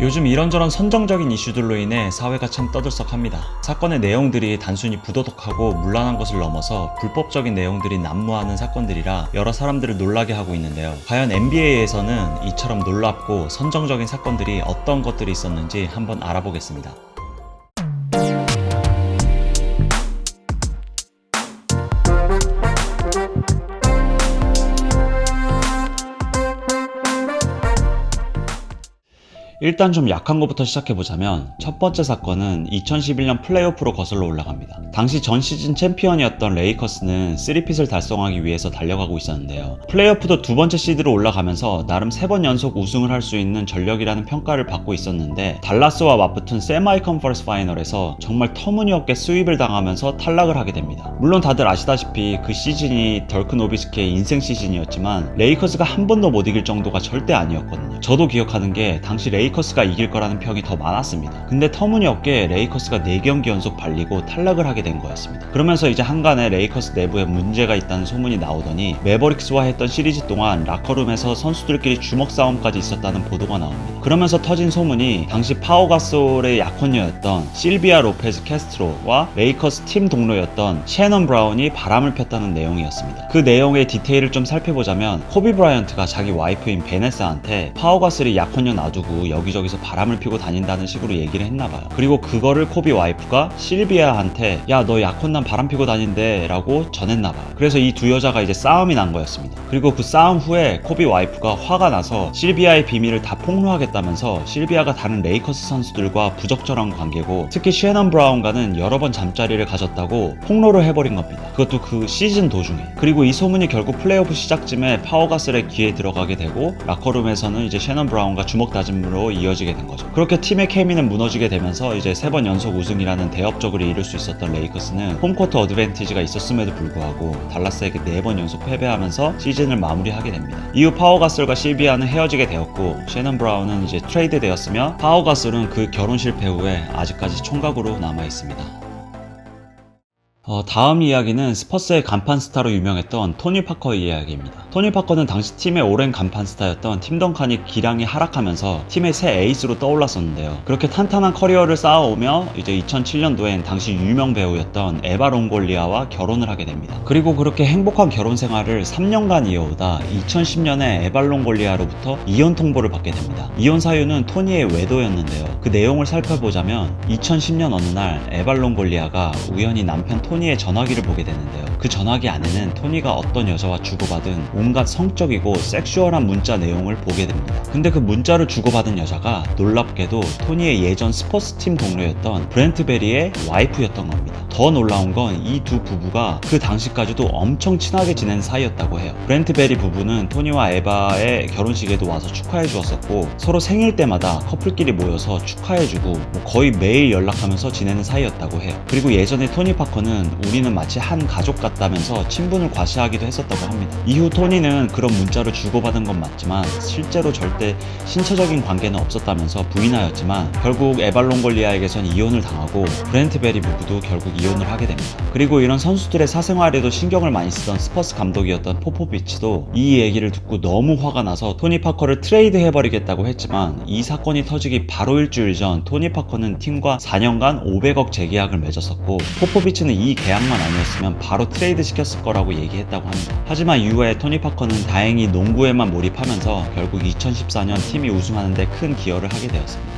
요즘 이런저런 선정적인 이슈들로 인해 사회가 참 떠들썩합니다. 사건의 내용들이 단순히 부도덕하고 문란한 것을 넘어서 불법적인 내용들이 난무하는 사건들이라 여러 사람들을 놀라게 하고 있는데요. 과연 NBA에서는 이처럼 놀랍고 선정적인 사건들이 어떤 것들이 있었는지 한번 알아보겠습니다. 일단 좀 약한 것부터 시작해보자면 첫 번째 사건은 2011년 플레이오프로 거슬러 올라갑니다. 당시 전 시즌 챔피언이었던 레이커스는 3핏을 달성하기 위해서 달려가고 있었는데요. 플레이오프도 두 번째 시드로 올라가면서 나름 3번 연속 우승을 할 수 있는 전력이라는 평가를 받고 있었는데 달라스와 맞붙은 세마이 컨퍼런스 파이널에서 정말 터무니없게 스윕을 당하면서 탈락을 하게 됩니다. 물론 다들 아시다시피 그 시즌이 덜크 노비스키의 인생 시즌이었지만 레이커스가 한 번도 못 이길 정도가 절대 아니었거든요. 저도 기억하는 게 당시 레이커스가 이길 거라는 평이 더 많았습니다. 근데 터무니없게 레이커스가 4경기 연속 발리고 탈락을 하게 된 거였습니다. 그러면서 이제 한간에 레이커스 내부에 문제가 있다는 소문이 나오더니 매버릭스와 했던 시리즈 동안 라커룸에서 선수들끼리 주먹 싸움까지 있었다는 보도가 나옵니다. 그러면서 터진 소문이 당시 파워가솔의 약혼녀였던 실비아 로페즈 캐스트로와 레이커스 팀 동료였던 셰넌 브라운이 바람을 폈다는 내용이었습니다. 그 내용의 디테일을 좀 살펴보자면 코비 브라이언트가 자기 와이프인 베네사한테 파워가솔이 약혼녀 놔두고 여기저기서 바람을 피고 다닌다는 식으로 얘기를 했나봐요. 그리고 그거를 코비 와이프가 실비아한테 야 너 약혼남 바람 피고 다닌대 라고 전했나봐요. 그래서 이 두 여자가 이제 싸움이 난 거였습니다. 그리고 그 싸움 후에 코비 와이프가 화가 나서 실비아의 비밀을 다 폭로하겠다면서 실비아가 다른 레이커스 선수들과 부적절한 관계고 특히 셰넌 브라운과는 여러 번 잠자리를 가졌다고 폭로를 해버린 겁니다. 그것도 그 시즌 도중에. 그리고 이 소문이 결국 플레이오프 시작쯤에 파워가슬의 귀에 들어가게 되고 라커룸에서는 이제 셰넌 브라운과 주먹 다짐으로 이어지게 된 거죠. 그렇게 팀의 케미는 무너지게 되면서 이제 3번 연속 우승이라는 대업적으로 이룰 수 있었던 레이커스는 홈코트 어드밴티지가 있었음에도 불구하고 달라스에게 4번 연속 패배하면서 시즌을 마무리하게 됩니다. 이후 파워가슬과 실비아는 헤어지게 되었고 셰넌 브라운은 이제 트레이드 되었으며 파워가슬은 그 결혼 실패 후에 아직까지 총각으로 남아 있습니다. 다음 이야기는 스퍼스의 간판 스타로 유명했던 토니 파커의 이야기입니다. 토니 파커는 당시 팀의 오랜 간판 스타였던 팀 덩칸이 기량이 하락하면서 팀의 새 에이스로 떠올랐었는데요. 그렇게 탄탄한 커리어를 쌓아오며 이제 2007년도엔 당시 유명 배우였던 에바 롱골리아와 결혼을 하게 됩니다. 그리고 그렇게 행복한 결혼 생활을 3년간 이어오다 2010년에 에바 롱골리아로부터 이혼 통보를 받게 됩니다. 이혼 사유는 토니의 외도였는데요. 그 내용을 살펴보자면 2010년 어느 날 에바 롱골리아가 우연히 남편 토니의 전화기를 보게 되는데요. 그 전화기 안에는 토니가 어떤 여자와 주고받은 온갖 성적이고 섹슈얼한 문자 내용을 보게 됩니다. 근데 그 문자를 주고받은 여자가 놀랍게도 토니의 예전 스퍼스 팀 동료였던 브렌트 베리의 와이프였던 겁니다. 더 놀라운 건 이 두 부부가 그 당시까지도 엄청 친하게 지낸 사이였다고 해요. 브렌트 베리 부부는 토니와 에바의 결혼식에도 와서 축하해 주었었고 서로 생일 때마다 커플끼리 모여서 축하해주고 거의 매일 연락하면서 지내는 사이였다고 해요. 그리고 예전에 토니 파커는 우리는 마치 한 가족 같다면서 친분을 과시하기도 했었다고 합니다. 이후 토니는 그런 문자를 주고받은 건 맞지만 실제로 절대 신체적인 관계는 없었다면서 부인하였지만 결국 에바 롱골리아에게선 이혼을 당하고 브렌트 베리 부부도 결국 이혼을 하게 됩니다. 그리고 이런 선수들의 사생활에도 신경을 많이 쓰던 스퍼스 감독이었던 포포비치도 이 얘기를 듣고 너무 화가 나서 토니 파커를 트레이드 해버리겠다고 했지만 이 사건이 터지기 바로 일주일 전 토니 파커는 팀과 4년간 500억 재계약을 맺었었고 포포비치는 이 계약만 아니었으면 바로 트레이드 시켰을 거라고 얘기했다고 합니다. 하지만 이후에 토니 파커는 다행히 농구에만 몰입하면서 결국 2014년 팀이 우승하는데 큰 기여를 하게 되었습니다.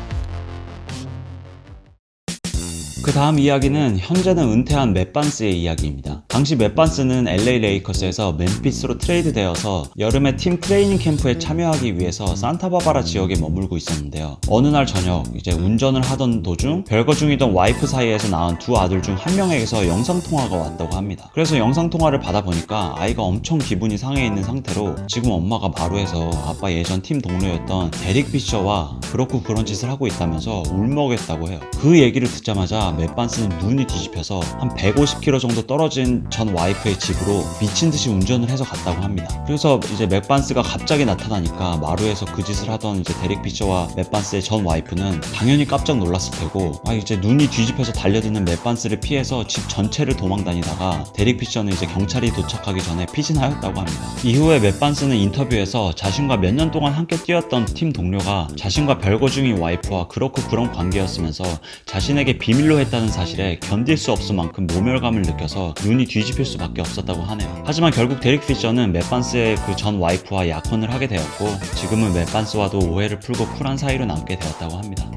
그 다음 이야기는 현재는 은퇴한 맷 반스의 이야기입니다. 당시 맷 반스는 LA 레이커스에서 멤피스로 트레이드 되어서 여름에 팀 트레이닝 캠프에 참여하기 위해서 산타바바라 지역에 머물고 있었는데요. 어느 날 저녁 이제 운전을 하던 도중 별거 중이던 와이프 사이에서 낳은 두 아들 중 한 명에게서 영상통화가 왔다고 합니다. 그래서 영상통화를 받아보니까 아이가 엄청 기분이 상해 있는 상태로 지금 엄마가 마루에서 아빠 예전 팀 동료였던 데릭 피셔와 그렇고 그런 짓을 하고 있다면서 울먹였다고 해요. 그 얘기를 듣자마자 맷 반스는 눈이 뒤집혀서 한 150km 정도 떨어진 전 와이프의 집으로 미친듯이 운전을 해서 갔다고 합니다. 그래서 이제 맥 반스가 갑자기 나타나니까 마루에서 그 짓을 하던 이제 데릭 피셔와 맥 반스의 전 와이프는 당연히 깜짝 놀랐을 테고, 이제 눈이 뒤집혀서 달려드는 맥 반스를 피해서 집 전체를 도망 다니다가 데릭 피셔는 이제 경찰이 도착하기 전에 피신하였다고 합니다. 이후에 맥 반스는 인터뷰에서 자신과 몇 년 동안 함께 뛰었던 팀 동료가 자신과 별거 중인 와이프와 그렇고 그런 관계였으면서 자신에게 비밀로 했다는 사실에 견딜 수 없을 만큼 모멸감을 느껴서 눈이 뒤집힐 수밖에 없었다고 하네요. 하지만 결국 데릭 피셔는 맥 반스의 그 전 와이프와 약혼을 하게 되었고, 지금은 맥 반스와도 오해를 풀고 쿨한 사이로 남게 되었다고 합니다.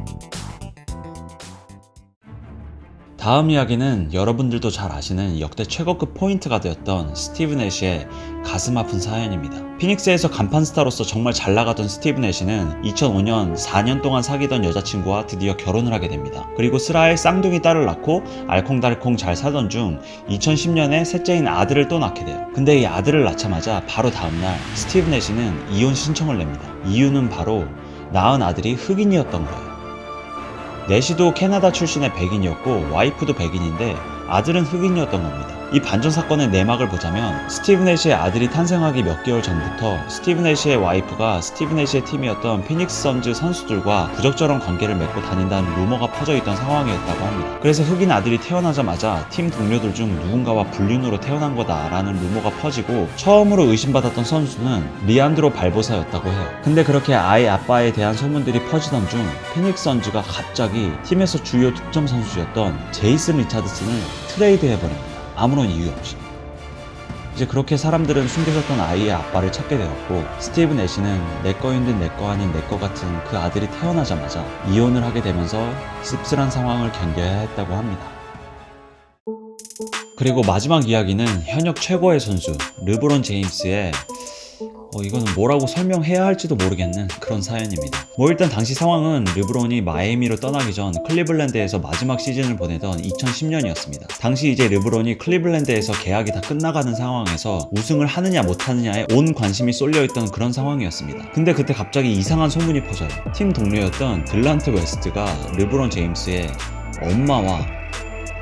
다음 이야기는 여러분들도 잘 아시는 역대 최고급 포인트 가드였던 스티브 내시의 가슴 아픈 사연입니다. 피닉스에서 간판 스타로서 정말 잘 나가던 스티브 내시는 2005년 4년 동안 사귀던 여자친구와 드디어 결혼을 하게 됩니다. 그리고 슬아의 쌍둥이 딸을 낳고 알콩달콩 잘 살던 중 2010년에 셋째인 아들을 또 낳게 돼요. 근데 이 아들을 낳자마자 바로 다음날 스티브 내시는 이혼 신청을 냅니다. 이유는 바로 낳은 아들이 흑인이었던 거예요. 내시도 캐나다 출신의 백인이었고 와이프도 백인인데 아들은 흑인이었던 겁니다. 이 반전 사건의 내막을 보자면 스티브 내시의 아들이 탄생하기 몇 개월 전부터 스티브 내시의 와이프가 스티브 내시의 팀이었던 피닉스 선즈 선수들과 부적절한 관계를 맺고 다닌다는 루머가 퍼져 있던 상황이었다고 합니다. 그래서 흑인 아들이 태어나자마자 팀 동료들 중 누군가와 불륜으로 태어난 거다라는 루머가 퍼지고 처음으로 의심받았던 선수는 리안드로 발보사였다고 해요. 근데 그렇게 아이 아빠에 대한 소문들이 퍼지던 중 피닉스 선즈가 갑자기 팀에서 주요 득점 선수였던 제이슨 리차드슨을 트레이드해버립니다. 아무런 이유 없이. 이제 그렇게 사람들은 숨겨졌던 아이의 아빠를 찾게 되었고, 스티브 내시는 내 거인 듯 내 거 아닌 내 거 같은 그 아들이 태어나자마자 이혼을 하게 되면서 씁쓸한 상황을 견뎌야 했다고 합니다. 그리고 마지막 이야기는 현역 최고의 선수 르브론 제임스의 이거는 뭐라고 설명해야 할지도 모르겠는 그런 사연입니다. 일단 당시 상황은 르브론이 마이애미로 떠나기 전 클리블랜드에서 마지막 시즌을 보내던 2010년이었습니다. 당시 이제 르브론이 클리블랜드에서 계약이 다 끝나가는 상황에서 우승을 하느냐 못하느냐에 온 관심이 쏠려있던 그런 상황이었습니다. 근데 그때 갑자기 이상한 소문이 퍼져요. 팀 동료였던 들란트 웨스트가 르브론 제임스의 엄마와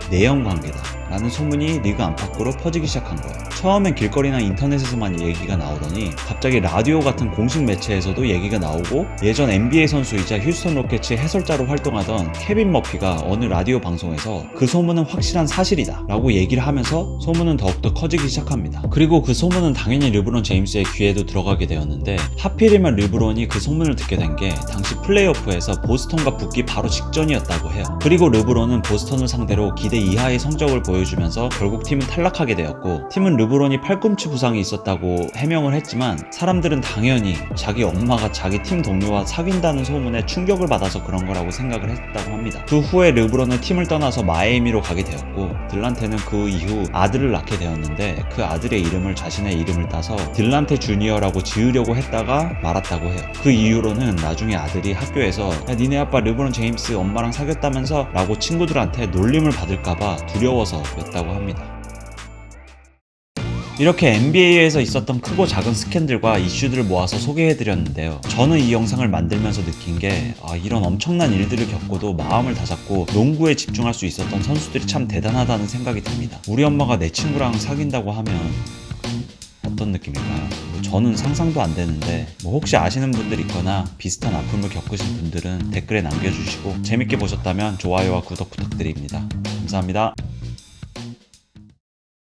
내연 관계다 라는 소문이 리그 안팎으로 퍼지기 시작한 거예요. 처음엔 길거리나 인터넷에서만 얘기가 나오더니 갑자기 라디오 같은 공식 매체에서도 얘기가 나오고, 예전 NBA 선수이자 휴스턴 로켓츠의 해설자로 활동하던 케빈 머피가 어느 라디오 방송에서 그 소문은 확실한 사실이다 라고 얘기를 하면서 소문은 더욱더 커지기 시작합니다. 그리고 그 소문은 당연히 르브론 제임스의 귀에도 들어가게 되었는데, 하필이면 르브론이 그 소문을 듣게 된 게 당시 플레이오프에서 보스턴과 붙기 바로 직전이었다고 해요. 그리고 르브론은 보스턴을 상대로 기대 이하의 성적을 보여주면서 결국 팀은 탈락하게 되었고, 팀은 르브론이 팔꿈치 부상이 있었다고 해명을 했지만 사람들은 당연히 자기 엄마가 자기 팀 동료와 사귄다는 소문에 충격을 받아서 그런 거라고 생각을 했다고 합니다. 그 후에 르브론은 팀을 떠나서 마이애미로 가게 되었고, 들란테는 그 이후 아들을 낳게 되었는데 그 아들의 이름을 자신의 이름을 따서 들란테 주니어라고 지으려고 했다가 말았다고 해요. 그 이후로는 나중에 아들이 학교에서 야, 니네 아빠 르브론 제임스 엄마랑 사귀었다면서 라고 친구들한테 놀림을 받을까봐 두려워서 였다고 합니다. 이렇게 NBA에서 있었던 크고 작은 스캔들과 이슈들을 모아서 소개해드렸는데요. 저는 이 영상을 만들면서 느낀 게 이런 엄청난 일들을 겪고도 마음을 다잡고 농구에 집중할 수 있었던 선수들이 참 대단하다는 생각이 듭니다. 우리 엄마가 내 친구랑 사귄다고 하면 어떤 느낌일까요? 저는 상상도 안 되는데 혹시 아시는 분들 있거나 비슷한 아픔을 겪으신 분들은 댓글에 남겨주시고, 재밌게 보셨다면 좋아요와 구독 부탁드립니다. 감사합니다.